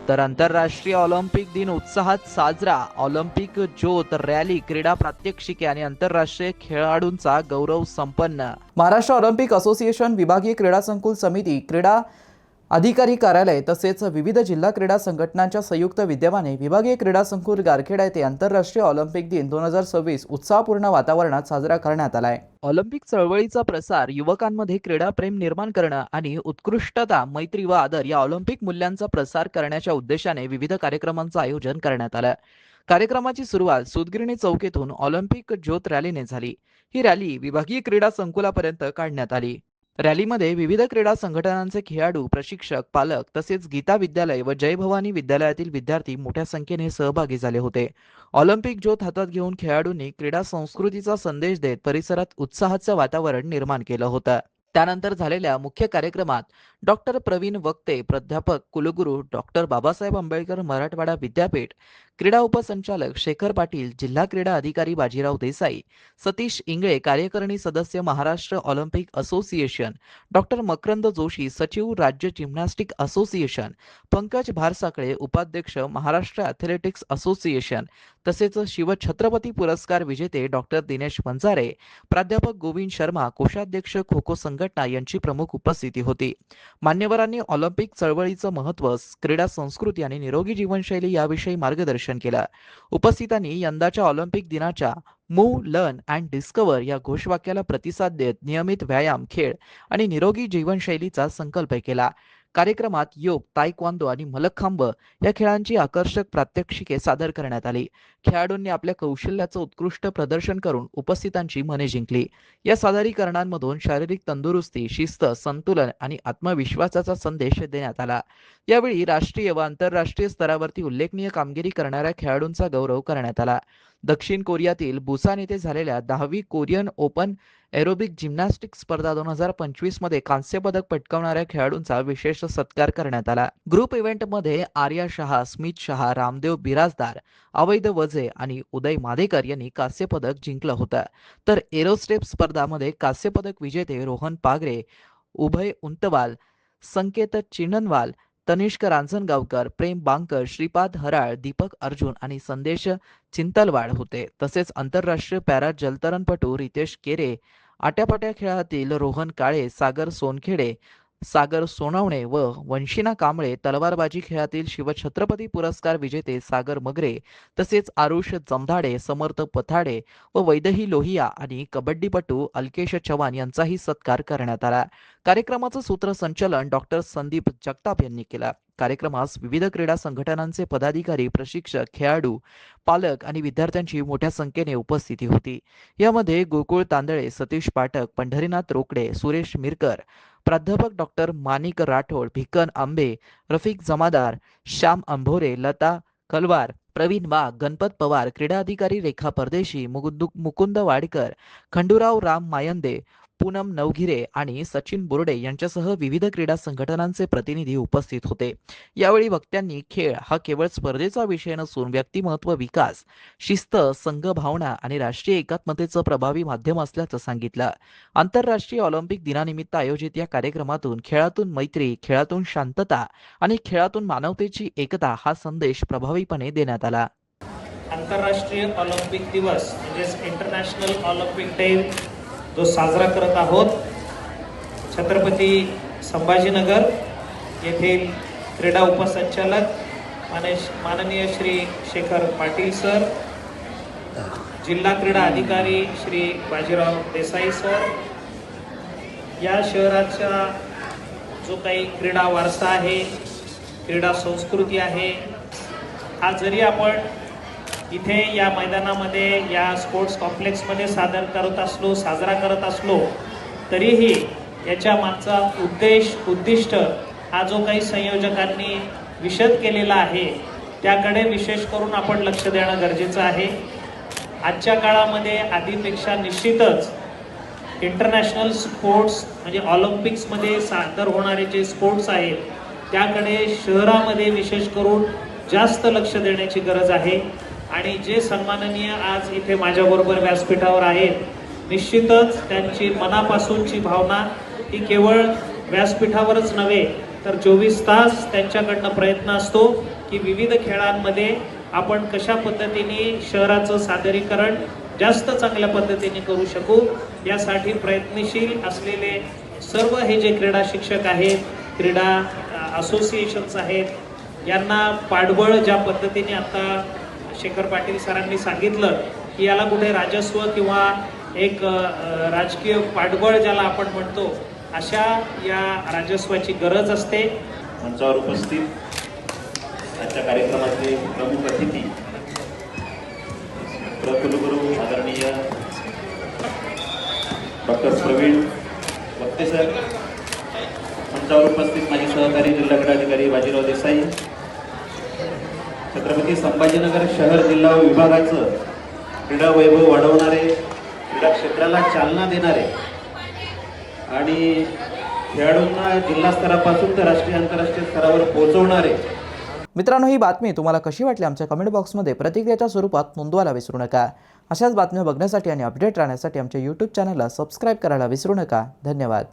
तर आंतरराष्ट्रीय ऑलिम्पिक दिन उत्साहात साजरा. ऑलिम्पिक ज्योत रॅली, क्रीडा प्रात्यक्षिके आणि आंतरराष्ट्रीय खेळाडूंचा गौरव संपन्न. महाराष्ट्र ऑलिम्पिक असोसिएशन, विभागीय क्रीडा संकुल समिती, क्रीडा अधिकारी कार्यालय तसेच विविध जिल्हा क्रीडा संघटनांच्या संयुक्त विद्यमाने विभागीय क्रीडा संकुल गारखेडा येथे आंतरराष्ट्रीय ऑलिम्पिक दिन 2026 उत्साहपूर्ण वातावरणात साजरा करण्यात आला आहे. ऑलिम्पिक चळवळीचा प्रसार, युवकांमध्ये क्रीडा प्रेम निर्माण करणं आणि उत्कृष्टता, मैत्री व आदर या ऑलिम्पिक मूल्यांचा प्रसार करण्याच्या उद्देशाने विविध कार्यक्रमांचं आयोजन करण्यात आलं. कार्यक्रमाची सुरुवात सूतगिरणी चौक येथून ऑलिम्पिक ज्योत रॅलीने झाली. ही रॅली विभागीय क्रीडा संकुलापर्यंत काढण्यात आली. रॅलीमध्ये विविध क्रीडा संघटनांचे खेळाडू, प्रशिक्षक, पालक तसेच गीता विद्यालय व जय भवानी विद्यालयातील विद्यार्थी मोठ्या संख्येने सहभागी झाले होते. ऑलिम्पिक ज्योत हातात घेऊन खेळाडूंनी क्रीडा संस्कृतीचा संदेश देत परिसरात उत्साहाचं वातावरण निर्माण केलं होतं. त्यानंतर झालेल्या मुख्य कार्यक्रमात डॉक्टर प्रवीण वक्ते, प्राध्यापक कुलगुरू डॉक्टर बाबासाहेब आंबेडकर मराठवाडा विद्यापीठ, क्रीडा उपसंचालक शेखर पाटील, जिल्हा क्रीडा अधिकारी बाजीराव देसाई, सतीश इंगळे, कार्यकारिणी सदस्य Maharashtra Olympic association, doctor Makarand Joshi, सचिव राज्य जिम्नॅस्टिक असोसिएशन, पंकज भारसाकळे, उपाध्यक्ष महाराष्ट्र ॲथलेटिक्स असोसिएशन तसेच शिवछत्रपती पुरस्कार विजेते डॉक्टर दिनेश वंजारे, प्राध्यापक गोविंद शर्मा, कोषाध्यक्ष खो खो संघटना यांची प्रमुख उपस्थिती होती. मान्यवरांनी ऑलिम्पिक चळवळीचं महत्त्व, क्रीडा संस्कृती आणि निरोगी जीवनशैली याविषयी मार्गदर्शन केलं. उपस्थितांनी यंदाच्या ऑलिम्पिक दिनाच्या मूव्ह, लर्न अँड डिस्कवर या घोषवाक्याला प्रतिसाद देत नियमित व्यायाम, खेळ आणि निरोगी जीवनशैलीचा संकल्प केला. कार्यक्रमात योग, तायक्वांदो आणि मलखांब या खेळांची आकर्षक प्रात्यक्षिके सादर करण्यात आली. खेळाडूंनी आपल्या कौशल्याचं उत्कृष्ट प्रदर्शन करून उपस्थितांची मने जिंकली. या सादरीकरणांमधून शारीरिक तंदुरुस्ती, शिस्त, संतुलन आणि आत्मविश्वासाचा संदेश देण्यात आला. यावेळी राष्ट्रीय व आंतरराष्ट्रीय स्तरावरती उल्लेखनीय कामगिरी करणाऱ्या खेळाडूंचा गौरव करण्यात आला. दक्षिण कोरियातील बुसान येथे झालेल्या 10वी कोरियन ओपन एरोबिक जिम्नॅस्टिक स्पर्धा 2025 मध्ये कांस्य पदक पटकावणाऱ्या खेळाडूंचा विशेष सत्कार करण्यात आला. ग्रुप इव्हेंटमध्ये आर्या शहा, स्मित शहा, रामदेव बिराजदार, अवैध वजे आणि उदय मादेकर यांनी कांस्य पदक जिंकलं होतं. तर एरोस्टेप स्पर्धामध्ये कांस्य पदक विजेते रोहन पागरे, उभय उंतवाल, संकेत चिणनवाल, तनिष्क रांजणगावकर, प्रेम बांकर, श्रीपाद हराळ, दीपक अर्जुन आणि संदेश चिंतलवाड होते. तसेच आंतरराष्ट्रीय पॅरा जलतरणपटू रितेश केरे, आट्यापाट्या खेळातील रोहन काळे, सागर सोनखेडे, सागर सोनवणे व वंशिना कांबळे, तलवारबाजी खेळातील शिवछत्रपती पुरस्कार विजेते सागर मगरे तसेच आरुष जमधाडे, समर्थ पथाडे व वैदही लोहिया आणि कबड्डीपटू अल्केश चव्हाण यांचाही सत्कार करण्यात आला. कार्यक्रमाचं सूत्रसंचालन डॉक्टर संदीप जगताप यांनी केलं. कार्यक्रमास विविध क्रीडा संघटनांचे पदाधिकारी, प्रशिक्षक, खेळाडू, पालक आणि विद्यार्थ्यांची मोठ्या संख्येने उपस्थिती होती. यामध्ये गोकुळ तांदळे, सतीश पाठक, पंढरीनाथ रोकडे, सुरेश मिरकर, प्राध्यापक डॉक्टर माणिक राठोड, भिकन आंबे, रफिक जमादार, श्याम अंभोरे, लता कलवार, प्रवीण वाघ, गणपत पवार, क्रीडा अधिकारी रेखा परदेशी, मुकुंद वाडकर, खंडूराव राम मायंदे, पूनम नवघिरे आणि सचिन बोर्डे यांच्यासह विविध क्रीडा संघटनांचे प्रतिनिधी उपस्थित होते. यावेळी वक्त्यांनी खेळ हा केवळ स्पर्धेचा विषय नसून व्यक्तिमत्व विकास, शिस्त, संघभावना आणि राष्ट्रीय एकात्मतेचं प्रभावी माध्यम असल्याचं सांगितलं. आंतरराष्ट्रीय ऑलिम्पिक दिनानिमित्त आयोजित या कार्यक्रमातून खेळातून मैत्री, खेळातून शांतता आणि खेळातून मानवतेची एकता हा संदेश प्रभावीपणे देण्यात आला. आंतरराष्ट्रीय ऑलिम्पिक दिवस म्हणजेच इंटरनॅशनल ऑलिम्पिक डे जो साजरा करत आहोत, छत्रपती संभाजीनगर येथील क्रीडा उपसंचालक माननीय श्री शेखर पाटील सर, जिल्हा क्रीडा अधिकारी श्री बाजीराव देसाई सर, या शहराचा जो काही क्रीडा वारसा आहे, क्रीडा संस्कृती आहे, हा जरी आपण इथे या मैदानामध्ये, या स्पोर्ट्स कॉम्प्लेक्समध्ये साजरा करत असलो तरीही याच्या मागचा उद्दिष्ट हा जो काही संयोजकांनी विशद केलेला आहे त्याकडे विशेष करून आपण लक्ष देणं गरजेचं आहे. आजच्या काळामध्ये आधीपेक्षा निश्चितच इंटरनॅशनल स्पोर्ट्स म्हणजे ऑलिम्पिक्समध्ये सादर होणारे जे स्पोर्ट्स आहेत त्याकडे शहरामध्ये विशेष करून जास्त लक्ष देण्याची गरज आहे. आणि जे सन्माननीय आज इथे माझ्याबरोबर व्यासपीठावर आहेत, निश्चितच त्यांची मनापासूनची भावना ही केवळ व्यासपीठावरच नव्हे तर 24 तास त्यांच्याकडनं प्रयत्न असतो की विविध खेळांमध्ये आपण कशा पद्धतीने शहराचं सादरीकरण जास्त चांगल्या पद्धतीने करू शकू यासाठी प्रयत्नशील असलेले सर्व हे जे क्रीडा शिक्षक आहेत, क्रीडा असोसिएशन्स आहेत, यांना पाठबळ ज्या पद्धतीने आता शेखर पाटील सरांनी सांगितलं की याला कुठे राजस्व किंवा एक राजकीय पाठबळ ज्याला आपण म्हणतो अशा या राजस्वाची गरज असते. मंचावर उपस्थित आजच्या कार्यक्रमाचे प्रमुख अतिथी कुलगुरू आदरणीय डॉक्टर प्रवीण वक्ते सर, मंचावर उपस्थित माझे सहकारी जिल्हा क्रीडाधिकारी बाजीराव देसाई, छत्रपती संभाजीनगर शहर जिल्हा विभागाचं क्रीडा वैभव वाढवणारे, क्रीडा क्षेत्राला चालना देणारे आणि खेळाडूंना जिल्हा स्तरापासून तर राष्ट्रीय आंतरराष्ट्रीय स्तरावर पोहोचवणारे. मित्रांनो, ही बातमी तुम्हाला कशी वाटली आमच्या कमेंट बॉक्समध्ये प्रतिक्रियेच्या स्वरूपात नोंदवायला विसरू नका. अशाच बातम्या बघण्यासाठी आणि अपडेट राहण्यासाठी आमच्या यूट्यूब चॅनलला सबस्क्राईब करायला विसरू नका. धन्यवाद.